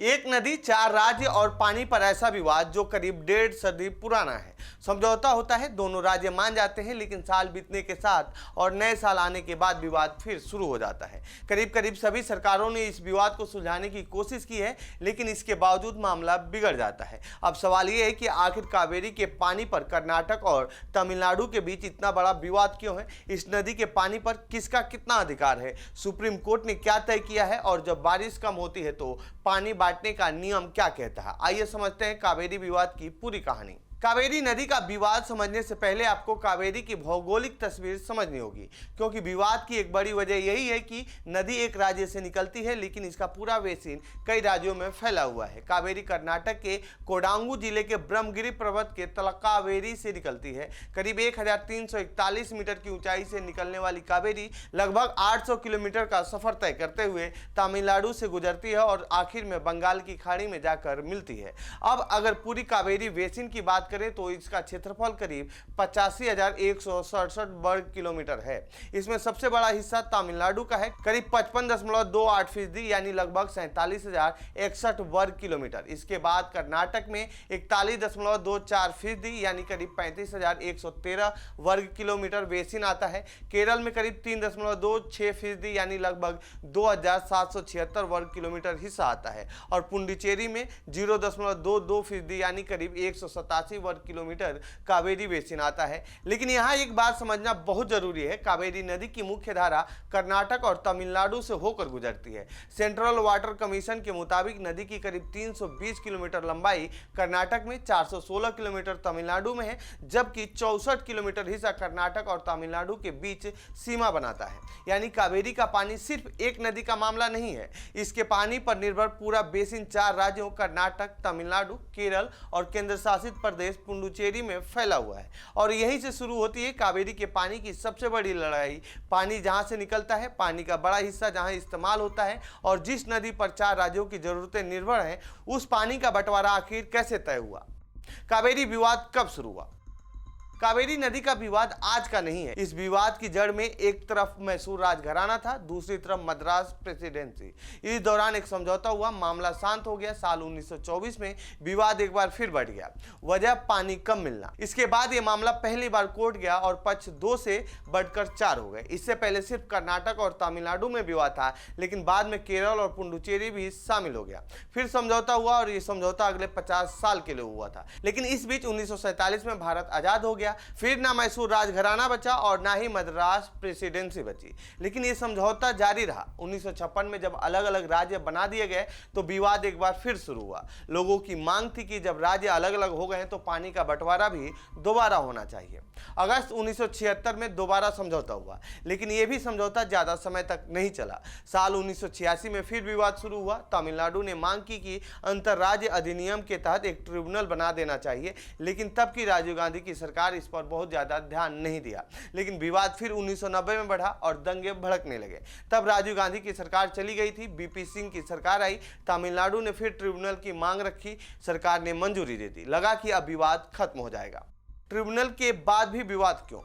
एक नदी चार राज्य और पानी पर ऐसा विवाद जो करीब 1.5 सदी पुराना है। समझौता होता है, दोनों राज्य मान जाते हैं, लेकिन साल बीतने के साथ और नए साल आने के बाद विवाद फिर शुरू हो जाता है। करीब करीब सभी सरकारों ने इस विवाद को सुलझाने की कोशिश की है, लेकिन इसके बावजूद मामला बिगड़ जाता है। अब सवाल यह है कि आखिर कावेरी के पानी पर कर्नाटक और तमिलनाडु के बीच इतना बड़ा विवाद क्यों है? इस नदी के पानी पर किसका कितना अधिकार है? सुप्रीम कोर्ट ने क्या तय किया है? और जब बारिश कम होती है तो पानी बांटने का नियम क्या कहता है? आइए समझते हैं कावेरी विवाद की पूरी कहानी। कावेरी नदी का विवाद समझने से पहले आपको कावेरी की भौगोलिक तस्वीर समझनी होगी, क्योंकि विवाद की एक बड़ी वजह यही है कि नदी एक राज्य से निकलती है, लेकिन इसका पूरा बेसिन कई राज्यों में फैला हुआ है। कावेरी कर्नाटक के कोडांगू जिले के ब्रह्मगिरी पर्वत के तलकावेरी से निकलती है। करीब 1341 मीटर की ऊंचाई से निकलने वाली कावेरी लगभग 800 किलोमीटर का सफर तय करते हुए तमिलनाडु से गुजरती है और आखिर में बंगाल की खाड़ी में जाकर मिलती है। अब अगर पूरी कावेरी बेसिन की बात करें तो इसका क्षेत्रफल करीब 85,167 वर्ग किलोमीटर है। इसमें सबसे बड़ा हिस्सा तमिलनाडु का है, करीब 55.28% यानी लगभग 47,061 वर्ग किलोमीटर। इसके बाद कर्नाटक में 41.24% यानी करीब 35,113 वर्ग किलोमीटर बेसिन आता है। केरल में करीब 3.26% यानी लगभग 2,776 वर्ग किलोमीटर हिस्सा आता है और पुडुचेरी में 0.22% यानी करीब 187 वर्ग किलोमीटर कावेरी बेसिन आता है। लेकिन यहाँ एक बात समझना बहुत जरूरी है, कावेरी नदी की मुख्य धारा कर्नाटक और तमिलनाडु से होकर गुजरती है। सेंट्रल वाटर कमीशन के मुताबिक नदी की करीब 320 किलोमीटर लंबाई कर्नाटक में, 416 किलोमीटर तमिलनाडु में है, जबकि 64 किलोमीटर हिस्सा कर्नाटक और तमिलनाडु के बीच सीमा बनाता है। यानी कावेरी का पानी सिर्फ एक नदी का मामला नहीं है, इसके पानी पर निर्भर पूरा बेसिन 4 राज्यों कर्नाटक, तमिलनाडु, केरल और केंद्र शासित प्रदेश पुडुचेरी में फैला हुआ है। और यहीं से शुरू होती है कावेरी के पानी की सबसे बड़ी लड़ाई। पानी जहां से निकलता है, पानी का बड़ा हिस्सा जहां इस्तेमाल होता है और जिस नदी पर 4 राज्यों की जरूरतें निर्भर हैं, उस पानी का बंटवारा आखिर कैसे तय हुआ? कावेरी विवाद कब शुरू हुआ? कावेरी नदी का विवाद आज का नहीं है। इस विवाद की जड़ में एक तरफ मैसूर राजघराना था, दूसरी तरफ मद्रास प्रेसिडेंसी। इस दौरान एक समझौता हुआ, मामला शांत हो गया। साल 1924 में विवाद एक बार फिर बढ़ गया, वजह पानी कम मिलना। इसके बाद यह मामला पहली बार कोर्ट गया और पक्ष 2 से बढ़कर 4 हो गए। इससे पहले सिर्फ कर्नाटक और तमिलनाडु में विवाद था, लेकिन बाद में केरल और पुडुचेरी भी शामिल हो गया। फिर समझौता हुआ और यह समझौता अगले 50 साल के लिए हुआ था। लेकिन इस बीच 1947 में भारत आजाद हो गया। फिर ना मैसूर राजघराना बचा और ना ही मद्रास प्रेसिडेंसी बची, लेकिन यह समझौता जारी रहा। 1956 में जब अलग अलग राज्य बना दिए गए तो विवाद एक बार फिर शुरू हुआ। लोगों की मांग थी कि जब राज्य अलग अलग हो गए तो पानी का बंटवारा भी दोबारा होना चाहिए। अगस्त 1976 में दोबारा समझौता हुआ, लेकिन यह भी समझौता ज्यादा समय तक नहीं चला। साल 1986 में फिर विवाद शुरू हुआ। तमिलनाडु ने मांग की कि अंतर्राज्य अधिनियम के तहत एक ट्रिब्यूनल बना देना चाहिए, लेकिन तब की राजीव गांधी की सरकार इस पर बहुत ज्यादा ध्यान नहीं दिया। लेकिन विवाद फिर 1990 में बढ़ा और दंगे भड़कने लगे। तब राजीव गांधी की सरकार चली गई थी, बीपी सिंह की सरकार आई। तमिलनाडु ने फिर ट्रिब्यूनल की मांग रखी, सरकार ने मंजूरी दे दी। लगा कि अब विवाद खत्म हो जाएगा। ट्रिब्यूनल के बाद भी विवाद क्यों?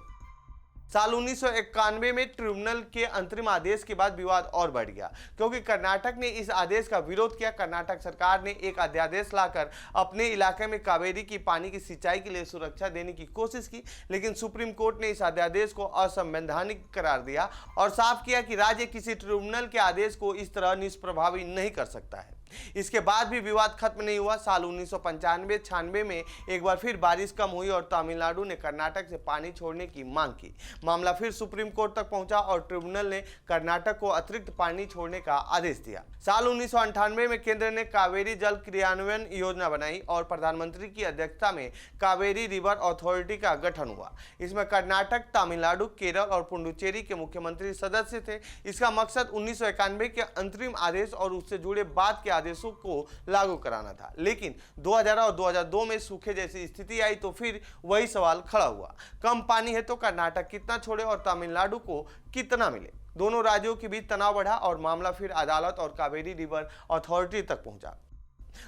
साल 1991 में ट्रिब्यूनल के अंतरिम आदेश के बाद विवाद और बढ़ गया, क्योंकि कर्नाटक ने इस आदेश का विरोध किया। कर्नाटक सरकार ने एक अध्यादेश लाकर अपने इलाके में कावेरी की पानी की सिंचाई के लिए सुरक्षा देने की कोशिश की, लेकिन सुप्रीम कोर्ट ने इस अध्यादेश को असंवैधानिक करार दिया और साफ किया कि राज्य किसी ट्रिब्यूनल के आदेश को इस तरह निष्प्रभावी नहीं कर सकता है। इसके बाद भी विवाद खत्म नहीं हुआ। साल 1995-96 में एक बार फिर बारिश कम हुई और तमिलनाडु ने कर्नाटक से पानी छोड़ने की मांग की। मामला फिर सुप्रीम कोर्ट तक पहुंचा और ट्रिब्यूनल ने कर्नाटक को अतिरिक्त पानी छोड़ने का आदेश दिया। साल 1998 में केंद्र ने कावेरी जल क्रियान्वयन योजना बनाई और प्रधानमंत्री की अध्यक्षता में कावेरी रिवर अथॉरिटी का गठन हुआ। इसमें कर्नाटक, तमिलनाडु, केरल और पुडुचेरी के मुख्यमंत्री सदस्य थे। इसका मकसद 1991 के अंतरिम आदेश और उससे जुड़े बाद के आदेशों को लागू कराना था। लेकिन 2000 और 2002 में सूखे जैसी स्थिति आई तो फिर वही सवाल खड़ा हुआ, कम पानी है तो कर्नाटक कितना छोड़े और तमिलनाडु को कितना मिले? दोनों राज्यों के बीच तनाव बढ़ा और मामला फिर अदालत और कावेरी रिवर अथॉरिटी तक पहुंचा।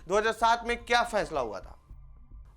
2007 में क्या फैसला हुआ था?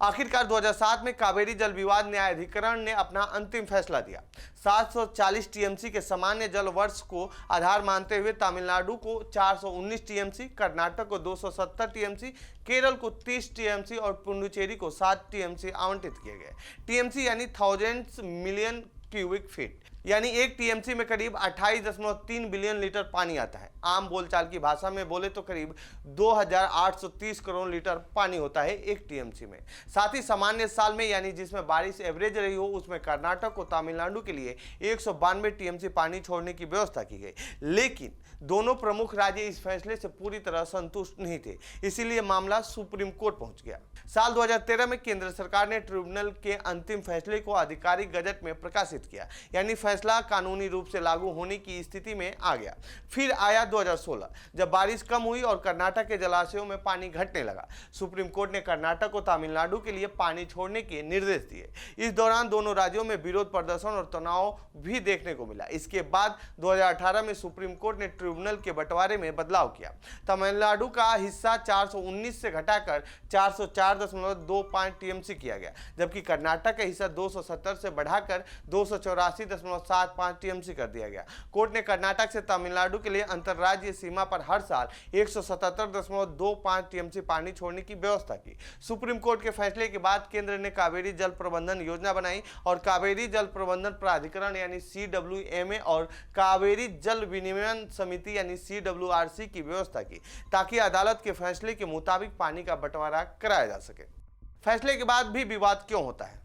आखिरकार 2007 में कावेरी जल विवाद न्यायाधिकरण ने अपना अंतिम फैसला दिया। 740 टीएमसी के सामान्य जल वर्ष को आधार मानते हुए तमिलनाडु को 419 टीएमसी, कर्नाटक को 270 टीएमसी, केरल को 30 टीएमसी और पुडुचेरी को 7 टीएमसी आवंटित किए गए। टीएमसी यानी थाउजेंड्स मिलियन क्यूबिक फीट, यानी एक टीएमसी में करीब 28.3 बिलियन लीटर पानी आता है। आम बोलचाल की भाषा में बोले तो करीब 2830 करोड़ लीटर पानी होता है एक टीएमसी में। साथ ही सामान्य साल में यानी जिसमें बारिश एवरेज रही हो, उसमें कर्नाटक को तमिलनाडु के लिए 192 टीएमसी पानी छोड़ने की व्यवस्था की गई। लेकिन दोनों प्रमुख राज्य इस फैसले से पूरी तरह संतुष्ट नहीं थे, इसीलिए मामला सुप्रीम कोर्ट पहुंच गया। साल 2013 में केंद्र सरकार ने ट्रिब्यूनल के अंतिम फैसले को आधिकारिक गजट में प्रकाशित किया, यानी फैसला कानूनी रूप से लागू होने की स्थिति में आ गया। फिर आया 2016, जब बारिश कम हुई और कर्नाटक के जलाशयों में पानी घटने लगा। सुप्रीम कोर्ट ने कर्नाटक को तमिलनाडु के लिए पानी छोड़ने के निर्देश दिए। इस दौरान दोनों राज्यों में विरोध प्रदर्शन और तनाव भी देखने को मिला। इसके बाद 2018 में सुप्रीम कोर्ट ने ट्रिब्यूनल के बंटवारे में बदलाव किया। तमिलनाडु का हिस्सा 419 से घटाकर 404.25 टीएमसी किया गया, जबकि कर्नाटक का हिस्सा 270 से बढ़ाकर 284.75 टीएमसी कर दिया गया। कोर्ट ने कर्नाटक से तमिलनाडु के लिए अंतर्राज्यीय सीमा पर हर साल 177.25 टीएमसी पानी छोड़ने की व्यवस्था की। सुप्रीम कोर्ट के फैसले के बाद केंद्र ने कावेरी जल प्रबंधन योजना बनाई और कावेरी जल प्रबंधन प्राधिकरण यानी CWMA और कावेरी जल विनियमन समिति यानी CWRC की व्यवस्था की, ताकि अदालत के फैसले के मुताबिक पानी का बंटवारा कराया जा सके। फैसले के बाद भी विवाद क्यों होता है?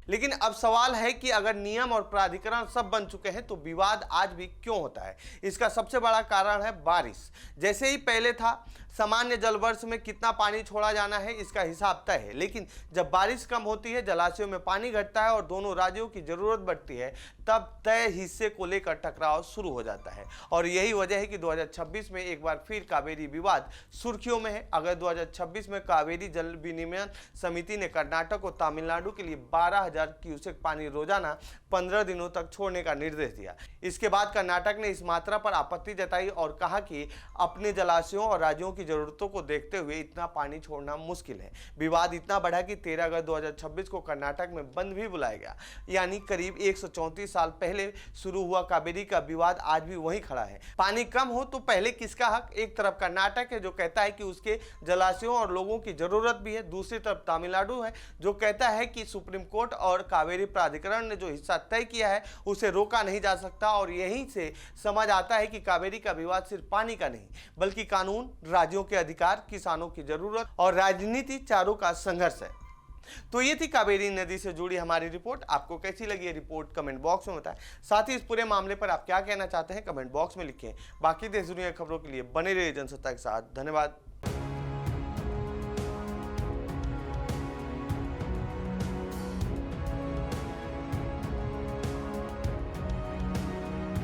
लेकिन अब सवाल है कि अगर नियम और प्राधिकरण सब बन चुके हैं तो विवाद आज भी क्यों होता है? इसका सबसे बड़ा कारण है बारिश। जैसे ही पहले था सामान्य जल वर्ष में कितना पानी छोड़ा जाना है इसका हिसाब तय है, लेकिन जब बारिश कम होती है, जलाशयों में पानी घटता है और दोनों राज्यों की जरूरत बढ़ती है, तब तय हिस्से को लेकर टकराव शुरू हो जाता है। और यही वजह है कि 2026 में एक बार फिर कावेरी विवाद सुर्खियों में है। अगर 2026 में कावेरी जल विनियमन समिति ने कर्नाटक और तमिलनाडु के लिए 12,000 क्यूसेक पानी रोजाना 15 दिनों तक छोड़ने का निर्देश दिया। इसके बाद कर्नाटक ने इस मात्रा पर आपत्ति जताई और कहा कि अपने जलाशयों और राज्यों की जरूरतों को देखते हुए इतना पानी छोड़ना मुश्किल है। विवाद इतना बढ़ा कि 13 अगस्त 2026 को कर्नाटक में बंद भी बुलाया गया, यानी करीब 134 साल पहले शुरू हुआ कावेरी का विवाद आज भी वहीं खड़ा है। पानी कम हो तो पहले किसका हक? एक तरफ कर्नाटक है जो कहता है कि उसके जलाशयों और लोगों की जरूरत भी है, दूसरी तरफ तमिलनाडु है जो कहता है कि सुप्रीम कोर्ट और कावेरी प्राधिकरण ने जो हिस्सा तय किया है उसे रोका नहीं जा सकता। और यहीं से समझ आता है कि कावेरी का विवाद सिर्फ पानी का नहीं, बल्कि कानून, राज्यों के अधिकार, किसानों की जरूरत और राजनीति, चारों का संघर्ष है। तो ये थी कावेरी नदी से जुड़ी हमारी रिपोर्ट। आपको कैसी लगी ये रिपोर्ट कमेंट बॉक्स में बताएं। साथ ही इस पूरे मामले पर आप क्या कहना चाहते हैं कमेंट बॉक्स में लिखें। बाकी देश दुनिया की खबरों के लिए बने रहिए जनसत्ता के साथ। धन्यवाद।